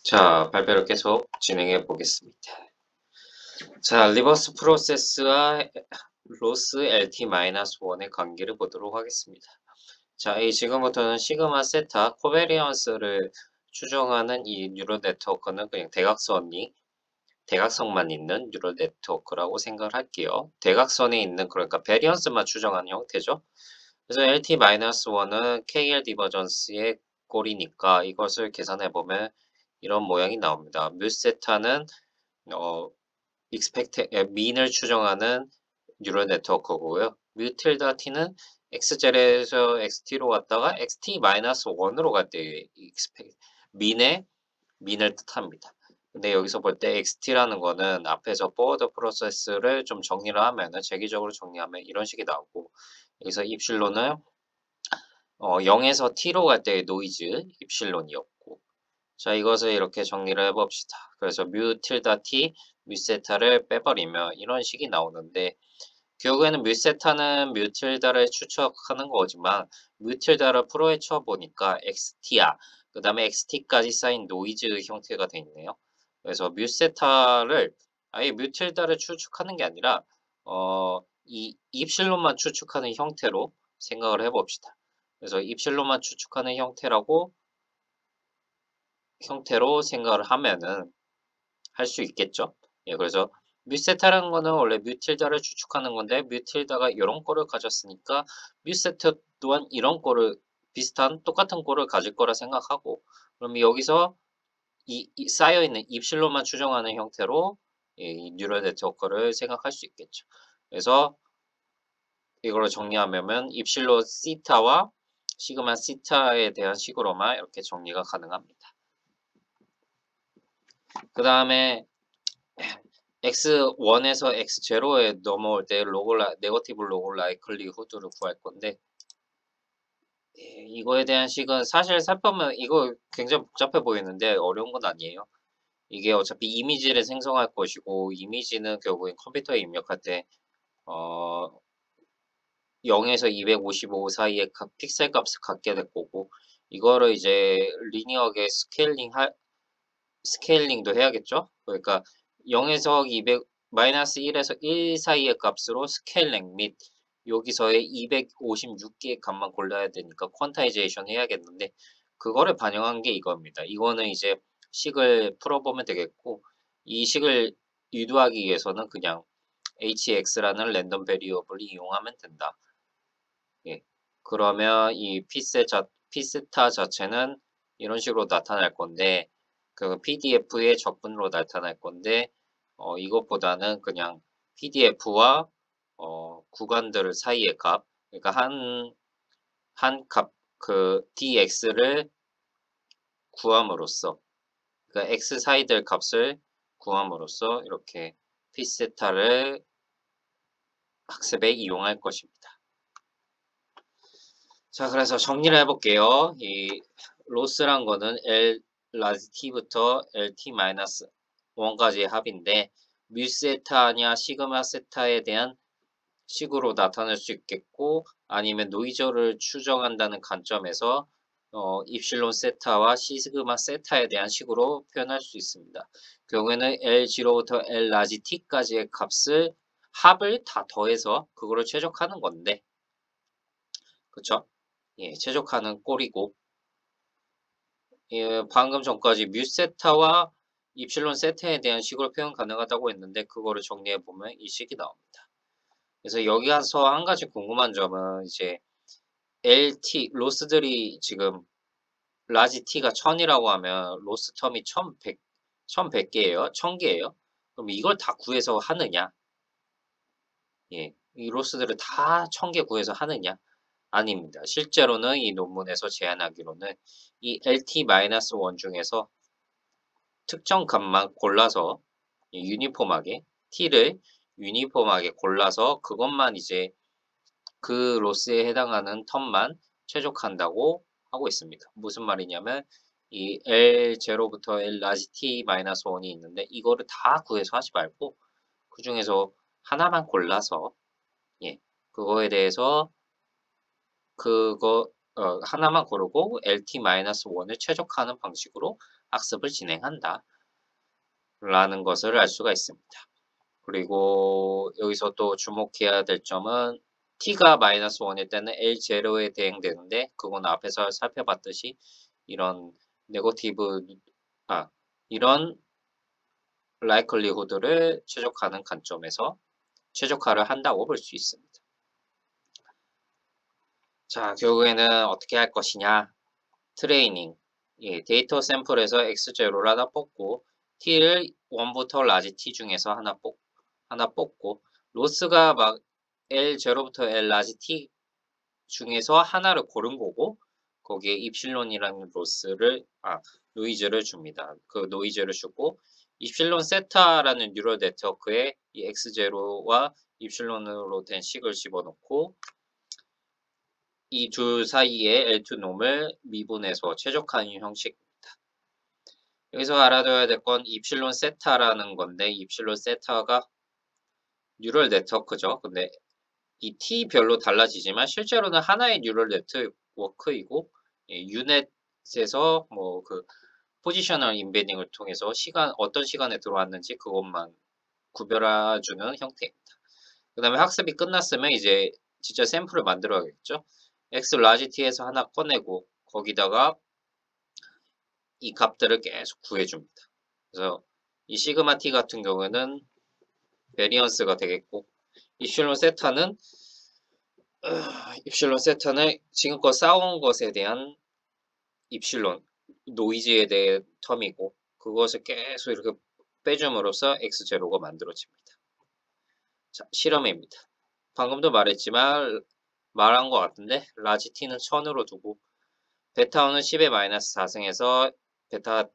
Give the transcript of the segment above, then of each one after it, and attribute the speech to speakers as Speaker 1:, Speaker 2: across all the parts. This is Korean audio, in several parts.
Speaker 1: 자, 발표를 계속 진행해 보겠습니다. 자, 리버스 프로세스와 로스 LT-1의 관계를 보도록 하겠습니다. 자, 이 지금부터는 시그마 세타 코베리언스를 추정하는 이 뉴럴 네트워크는 그냥 대각선만 있는 뉴럴 네트워크라고 생각을 할게요. 대각선에 있는 그러니까 베리언스만 추정하는 형태죠. 그래서 LT-1은 KL 디버전스의 꼴이니까 이것을 계산해 보면 이런 모양이 나옵니다. 뮤 세타는 민을 추정하는 뉴럴 네트워크고요. 뮤 틸다 t는 xzel에서 xt로 갔다가 xt-1으로 갈 때 민을 뜻합니다. 근데 여기서 볼 때 xt라는 거는 앞에서 포워드 프로세스를 좀 정리를 하면은 재기적으로 정리하면 이런 식이 나오고, 여기서 입실론은 0에서 t로 갈 때의 노이즈 입실론이었고, 자, 이것을 이렇게 정리를 해봅시다. 그래서 뮤 틸다 t, 뮤 세타를 빼버리면 이런 식이 나오는데, 결국에는 뮤 세타는 뮤 틸다를 추측하는 거지만 뮤 틸다를 프로에 쳐보니까 xt야, 그 다음에 xt까지 쌓인 노이즈 형태가 돼 있네요. 그래서 뮤 세타를 아예 뮤 틸다를 추측하는 게 아니라 이 입실론만 추측하는 형태로 생각을 해봅시다. 그래서 입실론만 추측하는 형태로 생각을 하면은 할 수 있겠죠. 예, 그래서 뮤세타라는 거는 원래 뮤틸다를 추측하는 건데 뮤틸다가 이런 꼴을 가졌으니까 뮤세타 또한 이런 꼴을 비슷한 똑같은 꼴을 가질 거라 생각하고, 그럼 여기서 이 쌓여있는 입실로만 추정하는 형태로 이 뉴럴 네트워크를 생각할 수 있겠죠. 그래서 이걸 정리하면 입실로 시타와 시그마 시타에 대한 식으로만 이렇게 정리가 가능합니다. 그 다음에 x1에서 x0에 넘어올 때 네거티브 로그 라이클리후드를 구할 건데, 이거에 대한 식은 사실 살펴보면 이거 굉장히 복잡해 보이는데 어려운 건 아니에요. 이게 어차피 이미지를 생성할 것이고, 이미지는 결국엔 컴퓨터에 입력할 때 0에서 255 사이의 픽셀 값을 갖게 될 거고, 이거를 이제 리니어하게 스케일링도 해야겠죠? 그러니까 0에서 200, 마이너스 1에서 1 사이의 값으로 스케일링 및 여기서의 256개의 값만 골라야 되니까 퀀타이제이션 해야겠는데, 그거를 반영한 게 이겁니다. 이거는 이제 식을 풀어보면 되겠고, 이 식을 유도하기 위해서는 그냥 hx라는 랜덤 베리어블을 이용하면 된다. 예. 그러면 이 피스타 자체는 이런 식으로 나타날 건데, 그 PDF의 적분으로 나타날 건데, 이것보다는 그냥 PDF와 구간들 사이의 값, 그러니까 한 값, 그 dx를 구함으로써, 그러니까 x 사이들 값을 구함으로써 이렇게 피세타를 학습에 이용할 것입니다. 자, 그래서 정리를 해볼게요. 이 로스란 거는 L 라지 t부터 LT-1까지의 합인데, 뮤 세타냐 시그마 세타에 대한 식으로 나타낼 수 있겠고, 아니면 노이저를 추정한다는 관점에서 입실론 세타와 시그마 세타에 대한 식으로 표현할 수 있습니다. 결국에는 L0부터 L 라지 t까지의 값을 합을 다 더해서 그거를 최적화하는 건데, 그쵸? 예, 최적화하는 꼴이고, 예, 방금 전까지 뮤 세타와 입실론 세타에 대한 식으로 표현 가능하다고 했는데, 그거를 정리해 보면 이 식이 나옵니다. 그래서 여기 가서 한 가지 궁금한 점은 이제 LT 로스들이 지금 라지 T가 1000이라고 하면 로스 텀이 1100개예요. 1000개예요. 그럼 이걸 다 구해서 하느냐? 예. 이 로스들을 다 1000개 구해서 하느냐? 아닙니다. 실제로는 이 논문에서 제안하기로는 이 LT-1 중에서 특정 값만 골라서 유니폼하게 t를 유니폼하게 골라서 그것만 이제 그 로스에 해당하는 텀만 최적한다고 하고 있습니다. 무슨 말이냐면 이 L0부터 L 라지 T-1이 있는데 이거를 다 구해서 하지 말고 그 중에서 하나만 골라서, 예, 그거에 대해서 그거 하나만 고르고 LT-1을 최적화하는 방식으로 학습을 진행한다. 라는 것을 알 수가 있습니다. 그리고 여기서 또 주목해야 될 점은 t가 -1일 때는 L0에 대응되는데 그건 앞에서 살펴봤듯이 이런 네거티브 이런 likelihood를 최적화하는 관점에서 최적화를 한다고 볼 수 있습니다. 자, 결국에는 어떻게 할 것이냐? 트레이닝. 데이터 샘플에서 x0를 하나 뽑고 t를 1부터 라지 t 중에서 하나 뽑고 로스가 막 L0부터 L 라지 t 중에서 하나를 고른 거고 거기에 입실론이라는 노이즈를 줍니다. 그 노이즈를 주고 입실론 세타라는 뉴럴 네트워크에 이 x0와 입실론으로 된 식을 집어넣고 이 둘 사이에 L2 놈을 미분해서 최적화한 형식입니다. 여기서 알아둬야 될 건 입실론 세타라는 건데 입실론 세타가 뉴럴 네트워크죠. 근데 이 t별로 달라지지만 실제로는 하나의 뉴럴 네트워크이고 유넷에서 뭐 그 포지셔널 인베딩을 통해서 어떤 시간에 들어왔는지 그것만 구별해주는 형태입니다. 그 다음에 학습이 끝났으면 이제 진짜 샘플을 만들어야겠죠. x 라지 t에서 하나 꺼내고 거기다가 이 값들을 계속 구해줍니다. 그래서 이 시그마 t 같은 경우에는 베리언스가 되겠고 입실론 세타는 지금껏 쌓아온 것에 대한 입실론 노이즈에 대한 텀이고 그것을 계속 이렇게 빼줌으로써 x0가 만들어집니다. 자, 실험입니다. 방금도 말한 것 같은데 라지 t는 1000으로 두고 베타 1은 10의 마이너스 4승에서 베타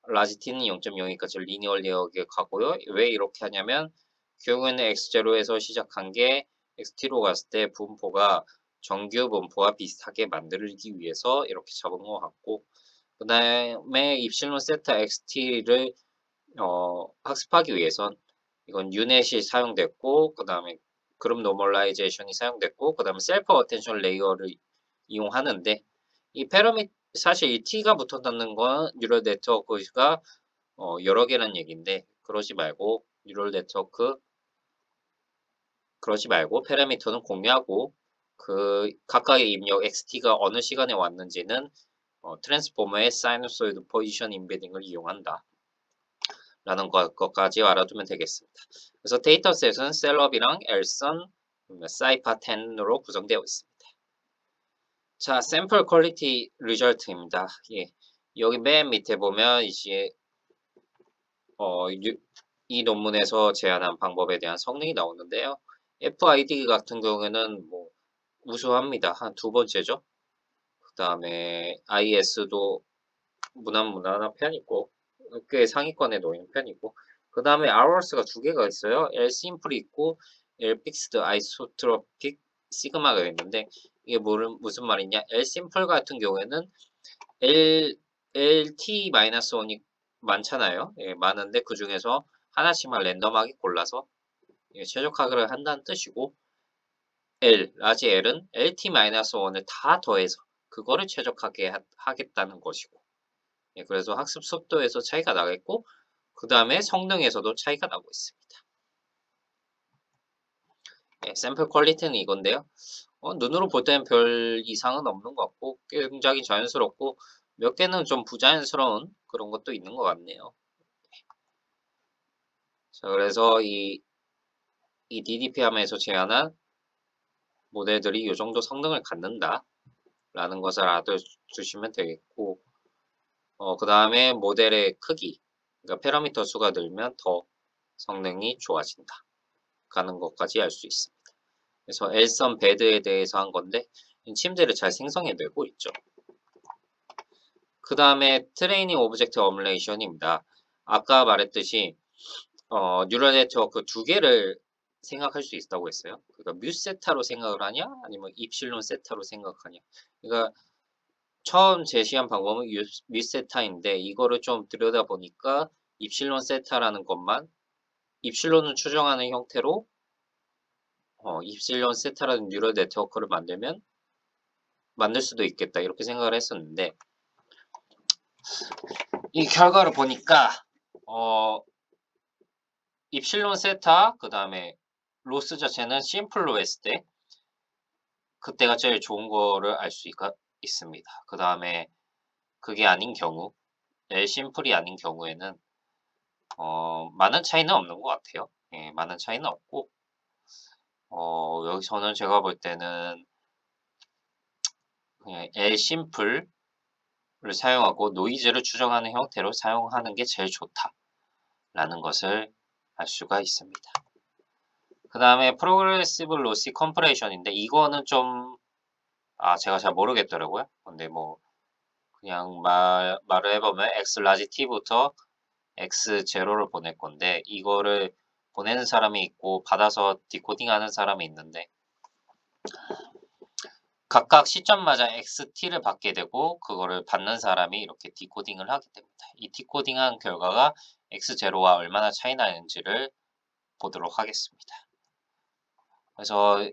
Speaker 1: 라지 t는 0.02까지 리니얼리하게 가고요. 왜 이렇게 하냐면 결국에는 x0에서 시작한 게 xt로 갔을 때 분포가 정규 분포와 비슷하게 만들기 위해서 이렇게 잡은 것 같고 그 다음에 입실론 세타 xt를 학습하기 위해선 이건 유넷이 사용됐고 그 다음에 그룹 노멀라이제이션이 사용됐고 그 다음에 셀프 어텐션 레이어를 이용하는데 이 사실 이 t가 붙어있는 건 뉴럴 네트워크가 여러 개라는 얘기인데 그러지 말고 파라미터는 공유하고 그 각각의 입력 xt가 어느 시간에 왔는지는 트랜스포머의 사이너소이드 포지션 인베딩을 이용한다. 라는 것까지 알아두면 되겠습니다. 그래서 데이터셋은 셀럽이랑 엘선, 사이파10으로 구성되어 있습니다. 자, 샘플 퀄리티 리절트입니다. 여기 맨 밑에 보면 이제 이 논문에서 제안한 방법에 대한 성능이 나오는데요. FID 같은 경우에는 뭐 우수합니다. 한 두 번째죠. 그 다음에 IS도 무난한 편이고 꽤 상위권에 놓이는 편이고 그 다음에 hours가 두 개가 있어요. L-심플이 있고 L-픽스드 아이소트로픽 시그마가 있는데 이게 무슨 말이냐 L-심플 같은 경우에는 LT-1이 많잖아요. 많은데 그 중에서 하나씩만 랜덤하게 골라서 최적화를 한다는 뜻이고 라지 L은 LT-1을 다 더해서 그거를 최적화하게 하겠다는 것이고 그래서 학습 속도에서 차이가 나겠고 그 다음에 성능에서도 차이가 나고 있습니다. 샘플 퀄리티는 이건데요. 눈으로 볼 때는 별 이상은 없는 것 같고 굉장히 자연스럽고 몇 개는 좀 부자연스러운 그런 것도 있는 것 같네요. 자, 그래서 이 DDP함에서 제안한 모델들이 이 정도 성능을 갖는다 라는 것을 알아두시면 되겠고 그 다음에 모델의 크기 그러니까 파라미터 수가 늘면 더 성능이 좋아진다 가는 것까지 알 수 있습니다. 그래서 L선 베드에 대해서 한 건데 침대를 잘 생성해내고 있죠. 그 다음에 트레이닝 오브젝트 어뮬레이션입니다. 아까 말했듯이 뉴럴 네트워크 두 개를 생각할 수 있다고 했어요. 그러니까 뮤 세타로 생각을 하냐 아니면 입실론 세타로 생각하냐. 그러니까 처음 제시한 방법은 뮤 세타인데 이거를 좀 들여다보니까 입실론 세타라는 것만 입실론을 추정하는 형태로 입실론 세타라는 뉴럴 네트워크를 만들면 만들 수도 있겠다 이렇게 생각을 했었는데 이 결과를 보니까 입실론 세타 그 다음에 로스 자체는 심플로 했을 때 그때가 제일 좋은 거를 알 수 있습니다. 그 다음에 그게 아닌 경우 심플이 아닌 경우에는 많은 차이는 없는 것 같아요. 예, 많은 차이는 없고 여기서는 제가 볼 때는 그냥 L 심플을 사용하고 노이즈를 추정하는 형태로 사용하는 게 제일 좋다라는 것을 알 수가 있습니다. 그 다음에 프로그레시브 로시 컴프레이션인데 이거는 좀 제가 잘 모르겠더라고요. 근데 뭐 그냥 말을 해보면 x 라지 t부터 x 제로를 보낼 건데 이거를 보내는 사람이 있고 받아서 디코딩하는 사람이 있는데 각각 시점마다 xt를 받게 되고 그거를 받는 사람이 이렇게 디코딩을 하게 됩니다. 이 디코딩한 결과가 x0와 얼마나 차이 나는지를 보도록 하겠습니다. 그래서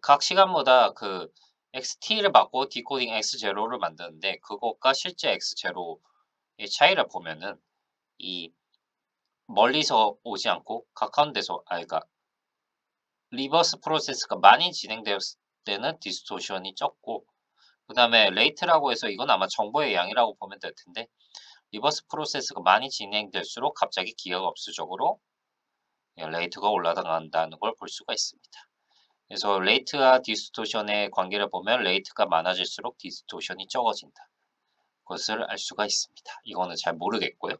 Speaker 1: 각 시간마다 그 XT를 받고 디코딩 X0를 만드는데 그것과 실제 X0의 차이를 보면은 이 멀리서 오지 않고 가까운 데서 그러니까 리버스 프로세스가 많이 진행되었을 때는 디스토션이 적고 그 다음에 레이트라고 해서 이건 아마 정보의 양이라고 보면 될 텐데 리버스 프로세스가 많이 진행될수록 갑자기 기하급수적으로 레이트가 올라간다는 걸 볼 수가 있습니다. 그래서 레이트와 디스토션의 관계를 보면 레이트가 많아질수록 디스토션이 적어진다. 그것을 알 수가 있습니다. 이거는 잘 모르겠고요.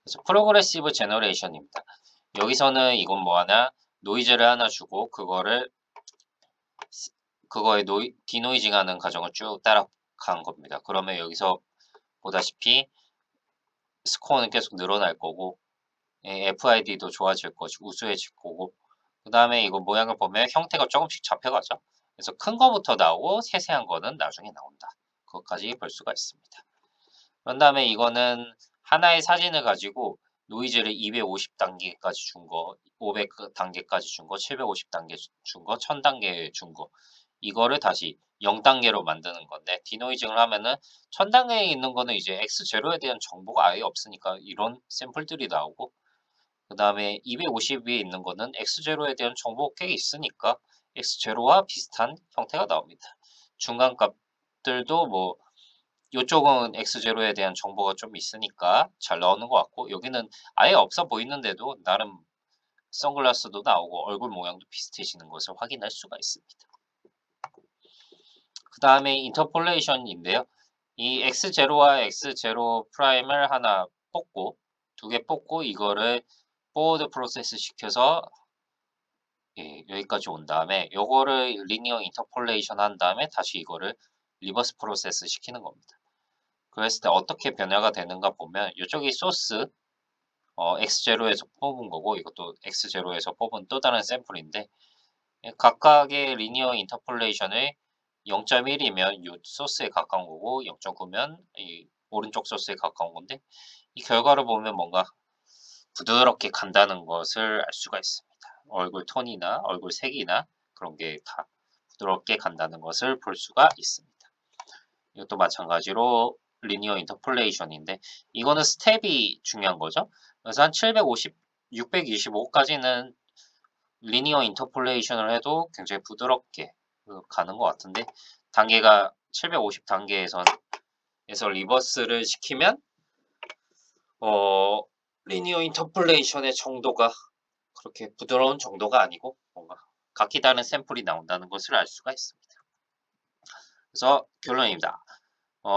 Speaker 1: 그래서 프로그레시브 제너레이션입니다. 여기서는 이건 뭐하나 노이즈를 하나 주고 그거에 디노이징하는 과정을 쭉 따라간 겁니다. 그러면 여기서 보다시피 스코어는 계속 늘어날 거고 FID도 좋아질 것이고 우수해질 거고 그 다음에 이거 모양을 보면 형태가 조금씩 잡혀가죠. 그래서 큰 거부터 나오고 세세한 거는 나중에 나온다. 그것까지 볼 수가 있습니다. 그런 다음에 이거는 하나의 사진을 가지고 노이즈를 250단계까지 준 거, 500단계까지 준 거, 750단계 준 거, 1000단계 준 거. 이거를 다시 0단계로 만드는 건데 디노이징을 하면은 1000단계에 있는 거는 이제 X0에 대한 정보가 아예 없으니까 이런 샘플들이 나오고 그 다음에 250위에 있는 거는 X0에 대한 정보가 꽤 있으니까 X0와 비슷한 형태가 나옵니다. 중간 값들도 뭐 이쪽은 X0에 대한 정보가 좀 있으니까 잘 나오는 것 같고 여기는 아예 없어 보이는데도 나름 선글라스도 나오고 얼굴 모양도 비슷해지는 것을 확인할 수가 있습니다. 그 다음에 인터폴레이션인데요. 이 X0와 X0 프라임을 하나 뽑고 두 개 뽑고 이거를 포워드 프로세스 시켜서 여기까지 온 다음에 요거를 리니어 인터폴레이션 한 다음에 다시 이거를 리버스 프로세스 시키는 겁니다. 그랬을 때 어떻게 변화가 되는가 보면 이쪽이 소스 X0에서 뽑은 거고 이것도 X0에서 뽑은 또 다른 샘플인데 각각의 리니어 인터폴레이션을 0.1이면 이 소스에 가까운 거고 0.9면 이 오른쪽 소스에 가까운 건데 이 결과를 보면 뭔가 부드럽게 간다는 것을 알 수가 있습니다. 얼굴 톤이나 얼굴 색이나 그런 게 다 부드럽게 간다는 것을 볼 수가 있습니다. 이것도 마찬가지로 리니어 인터폴레이션인데 이거는 스텝이 중요한 거죠. 그래서 한 750, 625까지는 리니어 인터폴레이션을 해도 굉장히 부드럽게 가는 것 같은데 단계가 750단계에서 리버스를 시키면 리니어 인터폴레이션의 정도가 그렇게 부드러운 정도가 아니고 뭔가 각기 다른 샘플이 나온다는 것을 알 수가 있습니다. 그래서 결론입니다.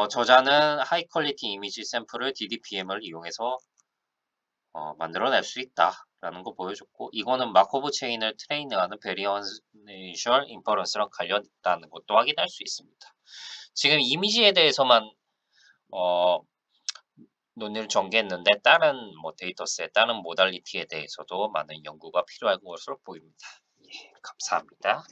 Speaker 1: 저자는 하이 퀄리티 이미지 샘플을 DDPM을 이용해서 만들어낼 수 있다라는 거 보여줬고 이거는 마코브 체인을 트레이닝하는 베리언셜 인퍼런스랑 관련 있다는 것도 확인할 수 있습니다. 지금 이미지에 대해서만 논의를 전개했는데 다른 뭐 데이터셋, 다른 모달리티에 대해서도 많은 연구가 필요할 것으로 보입니다. 예, 감사합니다.